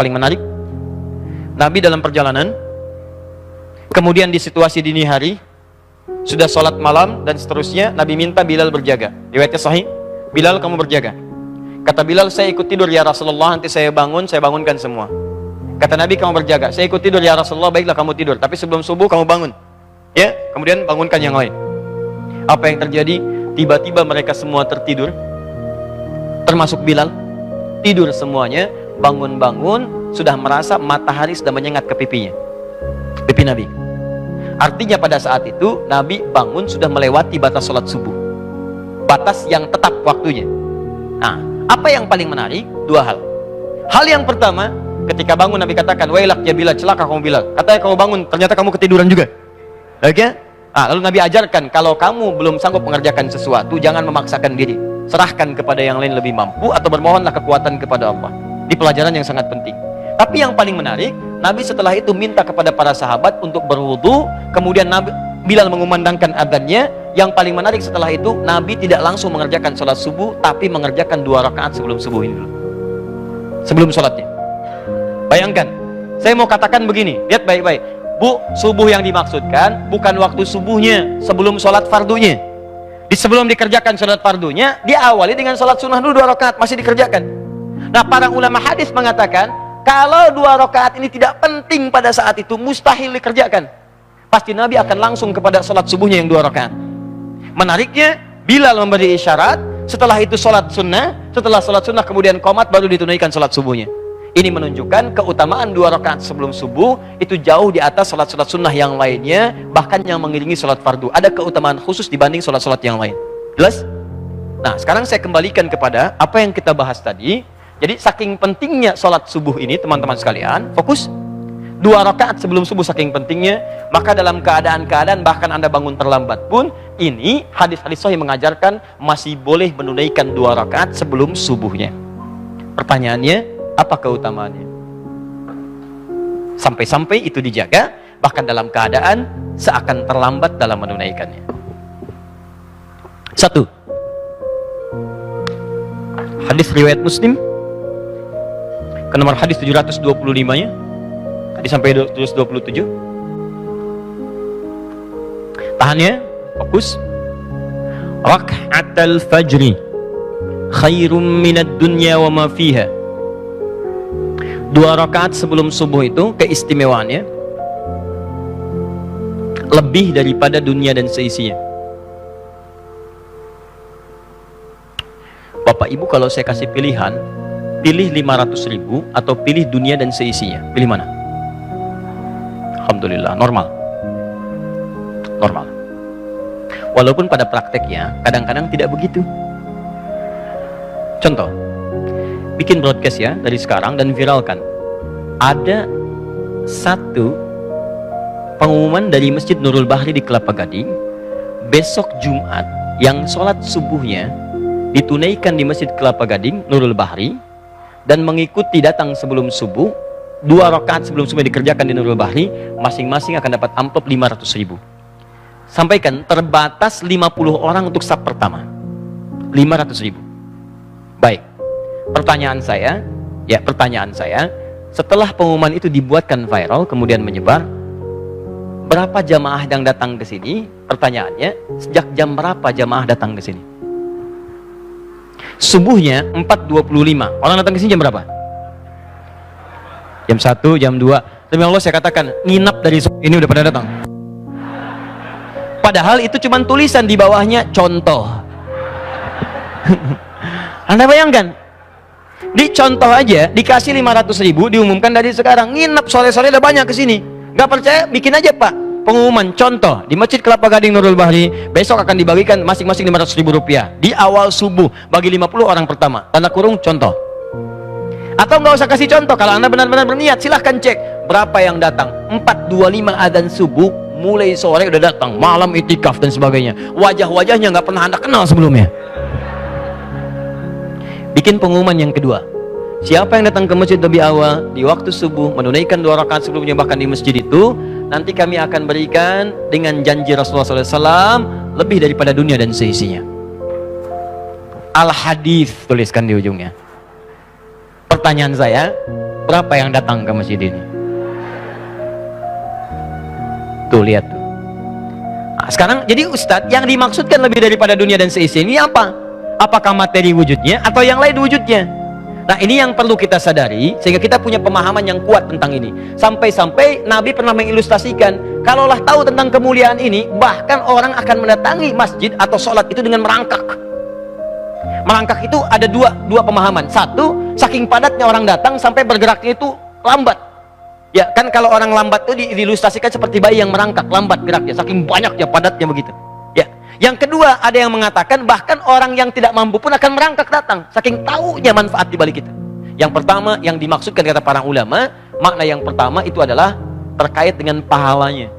paling menarik? Nabi dalam perjalanan, kemudian di situasi dini hari, sudah sholat malam dan seterusnya, Nabi minta Bilal berjaga. Riwayatnya sahih, Bilal kamu berjaga. Kata Bilal, saya ikut tidur ya Rasulullah, nanti saya bangunkan semua. Kata Nabi, kamu berjaga. Saya ikut tidur ya Rasulullah, baiklah kamu tidur, tapi sebelum subuh kamu bangun. Ya, kemudian bangunkan yang lain. Apa yang terjadi? Tiba-tiba mereka semua tertidur, termasuk Bilal. Tidur semuanya, bangun-bangun, sudah merasa matahari sudah menyengat ke pipinya, pipi Nabi. Artinya pada saat itu Nabi bangun sudah melewati batas sholat subuh, batas yang tetap waktunya. Nah, apa yang paling menarik? Dua hal. Hal yang pertama, ketika bangun Nabi katakan, wailak ya Bilal, celaka kamu Bilal. Katanya kamu bangun, ternyata kamu ketiduran juga. Oke? Lalu Nabi ajarkan, kalau kamu belum sanggup mengerjakan sesuatu, jangan memaksakan diri. Serahkan kepada yang lain lebih mampu, atau bermohonlah kekuatan kepada Allah. Di pelajaran yang sangat penting. Tapi yang paling menarik, Nabi setelah itu minta kepada para sahabat untuk berwudu, kemudian Bilal mengumandangkan adzannya. Yang paling menarik setelah itu, Nabi tidak langsung mengerjakan sholat subuh, tapi mengerjakan 2 rakaat sebelum subuh ini dulu, sebelum sholatnya. Bayangkan, saya mau katakan begini, lihat baik-baik, Bu, subuh yang dimaksudkan bukan waktu subuhnya, sebelum sholat fardunya. Sebelum dikerjakan sholat fardunya, diawali dengan sholat sunnah dulu 2 rakaat, masih dikerjakan. Nah, para ulama hadis mengatakan, kalau 2 rakaat ini tidak penting pada saat itu, mustahil dikerjakan. Pasti Nabi akan langsung kepada sholat subuhnya yang 2 rakaat. Menariknya, Bilal memberi isyarat, setelah itu sholat sunnah, setelah sholat sunnah kemudian qomat, baru ditunaikan sholat subuhnya. Ini menunjukkan keutamaan 2 rakaat sebelum subuh itu jauh di atas sholat-sholat sunnah yang lainnya, bahkan yang mengiringi sholat fardu. Ada keutamaan khusus dibanding sholat-sholat yang lain. Jelas? Nah, sekarang saya kembalikan kepada apa yang kita bahas tadi. Jadi saking pentingnya sholat subuh ini, teman-teman sekalian, fokus. 2 rakaat sebelum subuh saking pentingnya, maka dalam keadaan-keadaan bahkan Anda bangun terlambat pun, ini hadis-hadis sahih mengajarkan masih boleh menunaikan 2 rakaat sebelum subuhnya. Pertanyaannya, apa keutamaannya? Sampai-sampai itu dijaga, bahkan dalam keadaan seakan terlambat dalam menunaikannya. 1. Hadis riwayat Muslim, ke nomor hadis 725-nya, tadi sampai 727. Tahannya, fokus. Rak'atal fajri khairum minad dunya wa ma fiha. 2 rakaat sebelum subuh itu keistimewaannya lebih daripada dunia dan seisinya. Bapak Ibu, kalau saya kasih pilihan, pilih 500.000 atau pilih dunia dan seisinya, pilih mana? Alhamdulillah, normal. Walaupun pada prakteknya kadang-kadang tidak begitu. Contoh, bikin broadcast ya dari sekarang dan viralkan. Ada satu pengumuman dari Masjid Nurul Bahri di Kelapa Gading, besok Jumat yang sholat subuhnya ditunaikan di Masjid Kelapa Gading Nurul Bahri, dan mengikuti datang sebelum subuh, 2 rakaat sebelum subuh dikerjakan di Nurul Bahri, masing-masing akan dapat amplop 500.000. Sampaikan, terbatas 50 orang untuk sab pertama, 500.000. Baik. Pertanyaan saya, setelah pengumuman itu dibuatkan viral, kemudian menyebar, berapa jamaah yang datang ke sini? Pertanyaannya, sejak jam berapa jamaah datang ke sini? Subuhnya 4.25. Orang datang ke sini jam berapa? Jam 1, jam 2. Demi Allah saya katakan, nginap dari ini udah pada datang. Padahal itu cuma tulisan di bawahnya, contoh. Anda bayangkan, di contoh aja dikasih 500.000, diumumkan dari sekarang, nginep sore-sore udah banyak ke sini. Gak percaya, bikin aja Pak pengumuman, contoh di Masjid Kelapa Gading Nurul Bahri, besok akan dibagikan masing-masing 500.000 rupiah di awal subuh bagi 50 orang pertama, tanda kurung contoh. Atau nggak usah kasih contoh, kalau Anda benar-benar berniat silahkan cek berapa yang datang. 4.25 adzan subuh, mulai sore udah datang, malam itikaf dan sebagainya. Wajah-wajahnya nggak pernah Anda kenal sebelumnya. Bikin pengumuman yang kedua, siapa yang datang ke masjid lebih awal di waktu subuh, menunaikan 2 rakaat sebelumnya bahkan di masjid itu, nanti kami akan berikan dengan janji Rasulullah SAW lebih daripada dunia dan seisinya. Al-Hadis tuliskan di ujungnya. Pertanyaan saya, berapa yang datang ke masjid ini? Tuh, lihat tuh. Nah, sekarang jadi Ustadz, yang dimaksudkan lebih daripada dunia dan seisinya ini apa? Apakah materi wujudnya atau yang lain wujudnya? Nah, ini yang perlu kita sadari sehingga kita punya pemahaman yang kuat tentang ini. Sampai-sampai Nabi pernah mengilustrasikan, kalaulah tahu tentang kemuliaan ini, bahkan orang akan mendatangi masjid atau sholat itu dengan merangkak. Merangkak itu ada dua pemahaman. Satu, saking padatnya orang datang sampai bergeraknya itu lambat. Ya kan, kalau orang lambat itu diilustrasikan seperti bayi yang merangkak, lambat geraknya, saking banyaknya, padatnya begitu. Ya. Yang kedua, ada yang mengatakan bahkan orang yang tidak mampu pun akan merangkak datang, saking tahunya manfaat di balik itu. Yang pertama yang dimaksudkan kata para ulama, makna yang pertama itu adalah terkait dengan pahalanya.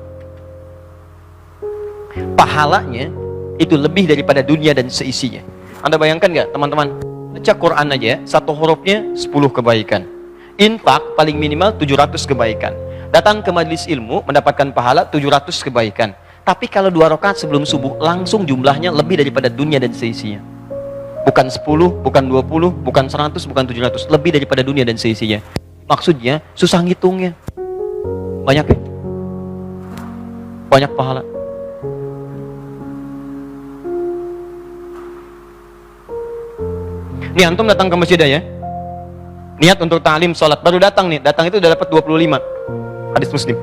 Pahalanya itu lebih daripada dunia dan seisinya. Anda bayangkan nggak, teman-teman? Baca Quran aja, satu hurufnya 10 kebaikan. Infak paling minimal 700 kebaikan. Datang ke majelis ilmu mendapatkan pahala 700 kebaikan. Tapi kalau 2 rakaat sebelum subuh, langsung jumlahnya lebih daripada dunia dan seisinya. Bukan 10, bukan 20, bukan 100, bukan 700, lebih daripada dunia dan seisinya. Maksudnya susah ngitungnya. Banyak ya? Banyak pahala. Nih antum datang ke masjid ya, niat untuk ta'lim sholat, baru datang nih, datang itu udah dapat 25 hadis Muslim.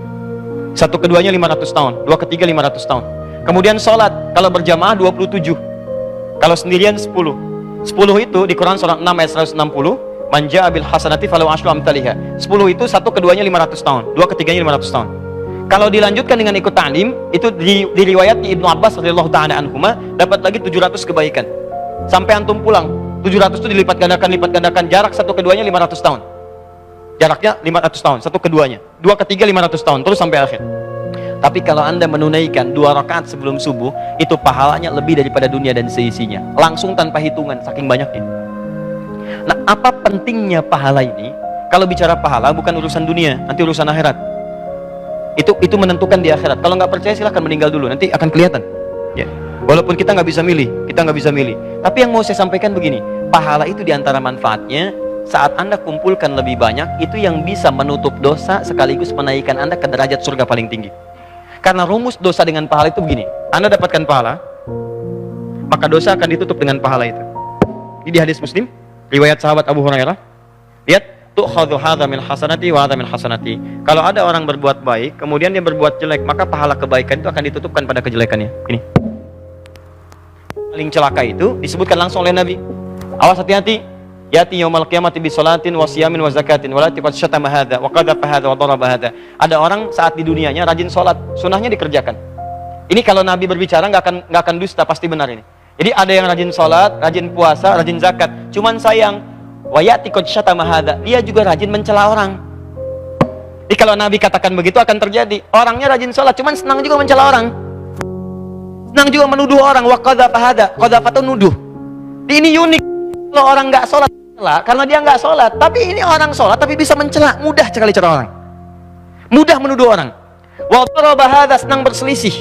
Satu keduanya 500 tahun, dua ketiga 500 tahun. Kemudian sholat, kalau berjamaah 27, kalau sendirian 10. 10 itu di Quran surah 6 ayat 160, man ja'a bil hasanati falahu asyru amsalihha. 10 itu satu keduanya 500 tahun, dua ketiganya 500 tahun. Kalau dilanjutkan dengan ikut ta'lim, itu di riwayatnya Ibnu Abbas radhiyallahu ta'ala anhuma, dapat lagi 700 kebaikan. Sampai antum pulang, 700 itu dilipat gandakan, jarak satu keduanya 500 tahun. Jaraknya 500 tahun, satu keduanya. Dua ketiga 500 tahun, terus sampai akhir. Tapi kalau Anda menunaikan 2 rakaat sebelum subuh, itu pahalanya lebih daripada dunia dan seisinya. Langsung tanpa hitungan, saking banyaknya. Nah, apa pentingnya pahala ini? Kalau bicara pahala, bukan urusan dunia, nanti urusan akhirat. Itu menentukan di akhirat. Kalau nggak percaya, silahkan meninggal dulu, nanti akan kelihatan. Ya. Walaupun kita nggak bisa milih, Tapi yang mau saya sampaikan begini, pahala itu diantara manfaatnya, saat Anda kumpulkan lebih banyak, itu yang bisa menutup dosa sekaligus menaikkan Anda ke derajat surga paling tinggi. Karena rumus dosa dengan pahala itu begini, Anda dapatkan pahala, maka dosa akan ditutup dengan pahala itu. Ini di hadis Muslim, riwayat sahabat Abu Hurairah. Lihat, tu'khadhu hadza min hasanati wa hadza min hasanati. Kalau ada orang berbuat baik, kemudian dia berbuat jelek, maka pahala kebaikan itu akan ditutupkan pada kejelekannya. Ini paling celaka itu disebutkan langsung oleh Nabi. Awas, hati-hati. Yati yaumal qiyamati bi sholatin wa siyamin wa zakatin wa la tiqad syatama hadza wa qadhafa hadza wa daraba hadza. Ada orang saat di dunianya rajin salat, sunahnya dikerjakan. Ini kalau Nabi berbicara nggak akan dusta, pasti benar ini. Jadi ada yang rajin salat, rajin puasa, rajin zakat. Cuman sayang, wa yati qad syatama hadza, dia juga rajin mencela orang. Jadi kalau Nabi katakan begitu akan terjadi. Orangnya rajin salat, cuman senang juga mencela orang. Senang juga menuduh orang. Wa qadhafa hadza, qadhafa itu nuduh. Ini unik. Kalau orang nggak sholat, karena dia nggak sholat. Tapi ini orang sholat, tapi bisa mencela. Mudah sekali cara orang. Mudah menuduh orang. Wa daraba hadza, senang berselisih.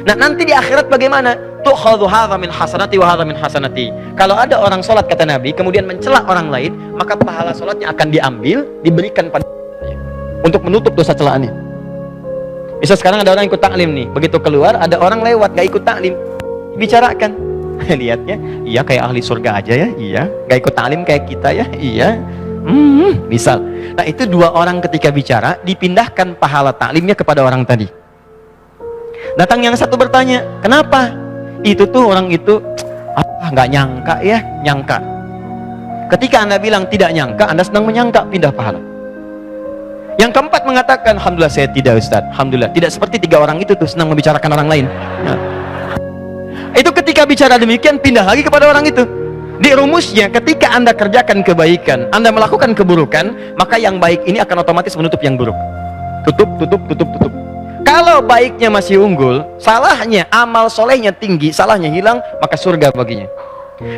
Nah, nanti di akhirat bagaimana? Tu'khadhu hadza min hasanati wa hadza min hasanati. Kalau ada orang sholat, kata Nabi, kemudian mencela orang lain, maka pahala sholatnya akan diambil, diberikan pada untuk menutup dosa celaannya. Bisa sekarang ada orang ikut taklim nih, begitu keluar ada orang lewat gak ikut taklim, bicarakan, lihatnya, iya kayak ahli surga aja ya, iya, gak ikut taklim kayak kita ya, iya, misal. Nah itu 2 orang ketika bicara dipindahkan pahala taklimnya kepada orang tadi. Datang yang satu bertanya, kenapa? Itu tuh orang itu nggak nyangka ya, nyangka. Ketika Anda bilang tidak nyangka, Anda sedang menyangka, pindah pahala. Yang keempat mengatakan, alhamdulillah saya tidak Ustaz, alhamdulillah. Tidak seperti 3 orang itu tuh senang membicarakan orang lain. Nah, itu ketika bicara demikian, pindah lagi kepada orang itu. Di rumusnya, ketika Anda kerjakan kebaikan, Anda melakukan keburukan, maka yang baik ini akan otomatis menutup yang buruk. Tutup. Kalau baiknya masih unggul, salahnya, amal solehnya tinggi, salahnya hilang, maka surga baginya.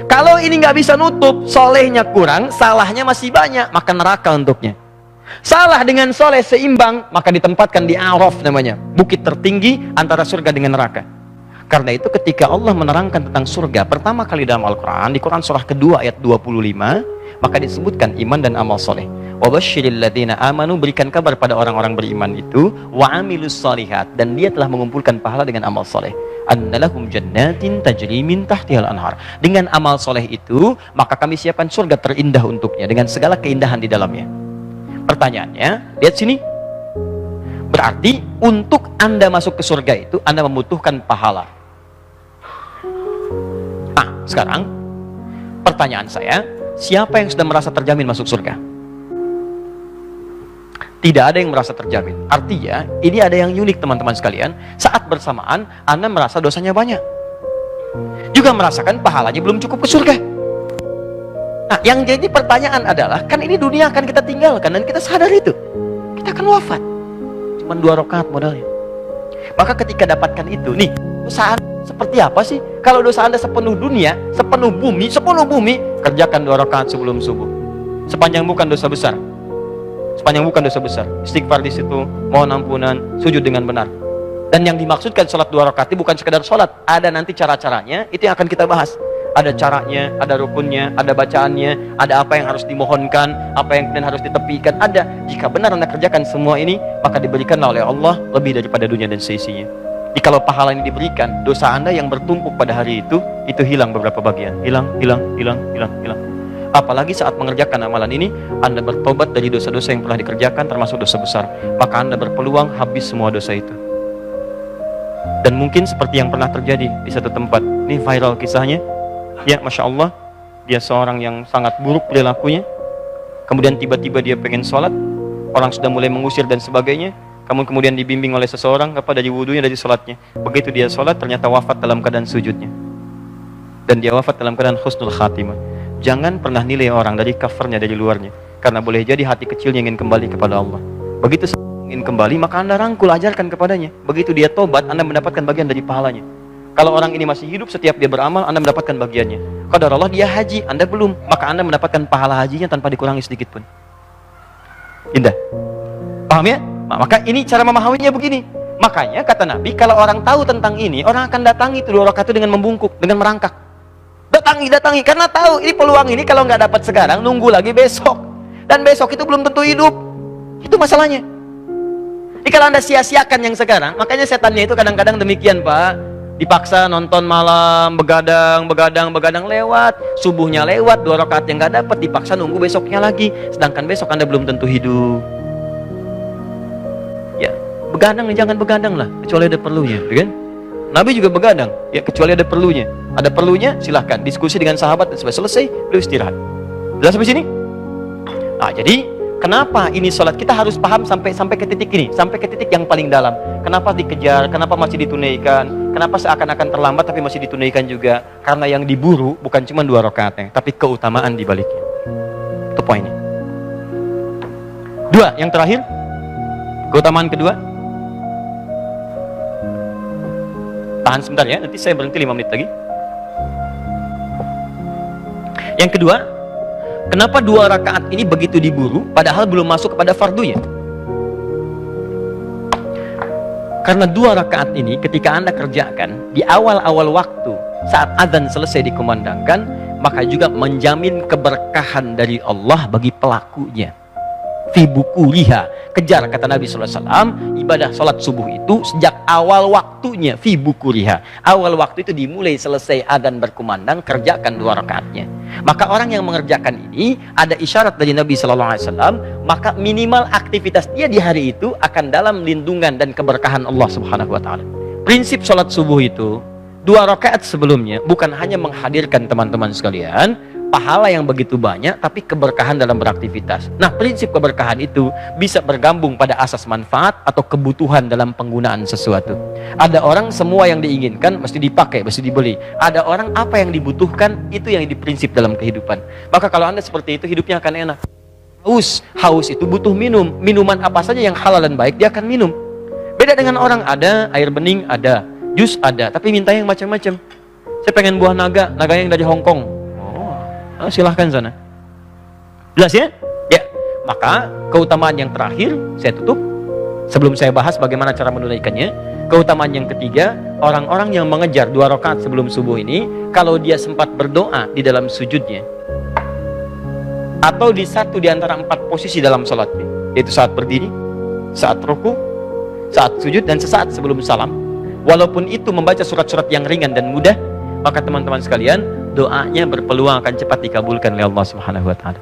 Kalau ini nggak bisa nutup, solehnya kurang, salahnya masih banyak, maka neraka untuknya. Salah dengan soleh seimbang, maka ditempatkan di Araf namanya, bukit tertinggi antara surga dengan neraka. Karena itu ketika Allah menerangkan tentang surga pertama kali dalam Al-Quran, di Quran surah kedua ayat 25, maka disebutkan iman dan amal soleh. Wa basyiril ladzina amanu, berikan kabar pada orang-orang beriman itu, wa amilus shalihat, dan dia telah mengumpulkan pahala dengan amal soleh. Annalahum jannatin tajri min tahtihal anhar. Dengan amal soleh itu, maka kami siapkan surga terindah untuknya dengan segala keindahan di dalamnya. Pertanyaannya, lihat sini. Berarti untuk Anda masuk ke surga itu Anda membutuhkan pahala. Nah, sekarang pertanyaan saya, siapa yang sudah merasa terjamin masuk surga? Tidak ada yang merasa terjamin. Artinya, ini ada yang unik teman-teman sekalian. Saat bersamaan, Anda merasa dosanya banyak. Juga merasakan pahalanya belum cukup ke surga. Nah, yang jadi pertanyaan adalah, kan ini dunia akan kita tinggalkan dan kita sadar itu. Kita akan wafat. Cuma 2 rakaat modalnya. Maka ketika dapatkan itu, nih, dosa Anda seperti apa sih? Kalau dosa Anda sepenuh dunia, sepenuh bumi, kerjakan 2 rakaat sebelum subuh. Sepanjang bukan dosa besar. Sepanjang bukan dosa besar, istighfar di situ, mohon ampunan, sujud dengan benar. Dan yang dimaksudkan sholat 2 rakaat itu bukan sekedar sholat, ada nanti cara-caranya, itu yang akan kita bahas. Ada caranya, ada rukunnya, ada bacaannya, ada apa yang harus dimohonkan, apa yang kemudian harus ditepikan, ada. Jika benar Anda kerjakan semua ini, maka diberikanlah oleh Allah lebih daripada dunia dan seisinya. Jadi kalau pahala ini diberikan, dosa Anda yang bertumpuk pada hari itu hilang beberapa bagian, hilang. Apalagi saat mengerjakan amalan ini, Anda bertobat dari dosa-dosa yang pernah dikerjakan, termasuk dosa besar, maka Anda berpeluang habis semua dosa itu. Dan mungkin seperti yang pernah terjadi di satu tempat, ini viral kisahnya, ya Masya Allah, dia seorang yang sangat buruk perilakunya, kemudian tiba-tiba dia pengen sholat, orang sudah mulai mengusir dan sebagainya, kemudian dibimbing oleh seseorang, dari wudunya, dari sholatnya. Begitu dia sholat, ternyata wafat dalam keadaan sujudnya. Dan dia wafat dalam keadaan husnul khatimah. Jangan pernah nilai orang dari covernya, dari luarnya, karena boleh jadi hati kecilnya ingin kembali kepada Allah. Begitu ingin kembali, maka Anda rangkul, ajarkan kepadanya. Begitu dia tobat, Anda mendapatkan bagian dari pahalanya. Kalau orang ini masih hidup, setiap dia beramal, Anda mendapatkan bagiannya. Qadar Allah dia haji, Anda belum, maka Anda mendapatkan pahala hajinya tanpa dikurangi sedikit pun. Indah. Paham ya? Nah, maka ini cara memahaminya begini. Makanya kata Nabi, kalau orang tahu tentang ini, orang akan datangi itu 2 rakaat itu dengan membungkuk, dengan merangkak. Datangi, karena tahu ini peluang ini kalau nggak dapat sekarang, nunggu lagi besok. Dan besok itu belum tentu hidup. Itu masalahnya. Jadi kalau Anda sia-siakan yang sekarang, makanya setannya itu kadang-kadang demikian, Pak. Dipaksa nonton malam, begadang lewat, subuhnya lewat, 2 rakaat yang nggak dapat, dipaksa nunggu besoknya lagi. Sedangkan besok Anda belum tentu hidup. Ya, begadang jangan begadang lah, kecuali ada perlunya, kan? Nabi juga begadang, ya kecuali ada perlunya. Ada perlunya, silahkan diskusi dengan sahabat dan selesai, beliau istirahat. Jelas sampai sini? Nah, jadi kenapa ini sholat kita harus paham sampai ke titik ini, sampai ke titik yang paling dalam. Kenapa dikejar? Kenapa masih ditunaikan? Kenapa seakan-akan terlambat tapi masih ditunaikan juga? Karena yang diburu bukan cuma 2 rakaatnya, tapi keutamaan di baliknya. Itu poinnya. 2, yang terakhir, keutamaan kedua. Tahan sebentar ya, nanti saya berhenti 5 menit lagi. Yang kedua, kenapa 2 rakaat ini begitu diburu padahal belum masuk kepada fardunya? Karena 2 rakaat ini ketika Anda kerjakan di awal-awal waktu saat azan selesai dikumandangkan, maka juga menjamin keberkahan dari Allah bagi pelakunya. Fi bukuriha, kejar kata Nabi SAW, ibadah sholat subuh itu sejak awal waktunya, fi bukuriha, awal waktu itu dimulai selesai adzan berkumandang, kerjakan 2 rakaatnya. Maka orang yang mengerjakan ini ada isyarat dari Nabi SAW, maka minimal aktivitas dia di hari itu akan dalam lindungan dan keberkahan Allah Subhanahu Wa Taala. Prinsip sholat subuh itu 2 rakaat sebelumnya bukan hanya menghadirkan teman-teman sekalian pahala yang begitu banyak, tapi keberkahan dalam beraktivitas. Nah, prinsip keberkahan itu bisa bergabung pada asas manfaat atau kebutuhan dalam penggunaan sesuatu. Ada orang semua yang diinginkan mesti dipakai, mesti dibeli. Ada orang apa yang dibutuhkan, itu yang diprinsip dalam kehidupan. Maka kalau Anda seperti itu, hidupnya akan enak. Haus itu butuh minum. Minuman apa saja yang halal dan baik, dia akan minum. Beda dengan orang, ada air bening, ada jus, ada, tapi minta yang macam-macam. Saya pengen buah naga yang dari Hong Kong. Silahkan sana. Jelas ya? Ya. Maka keutamaan yang terakhir saya tutup sebelum saya bahas bagaimana cara menunaikannya. Keutamaan yang ketiga, orang-orang yang mengejar 2 rakaat sebelum subuh ini, kalau dia sempat berdoa di dalam sujudnya, atau di satu di antara 4 posisi dalam salat, yaitu saat berdiri, saat ruku, saat sujud, dan sesaat sebelum salam. Walaupun itu membaca surat-surat yang ringan dan mudah, maka teman-teman sekalian, doanya berpeluang akan cepat dikabulkan oleh Allah Subhanahu wa taala.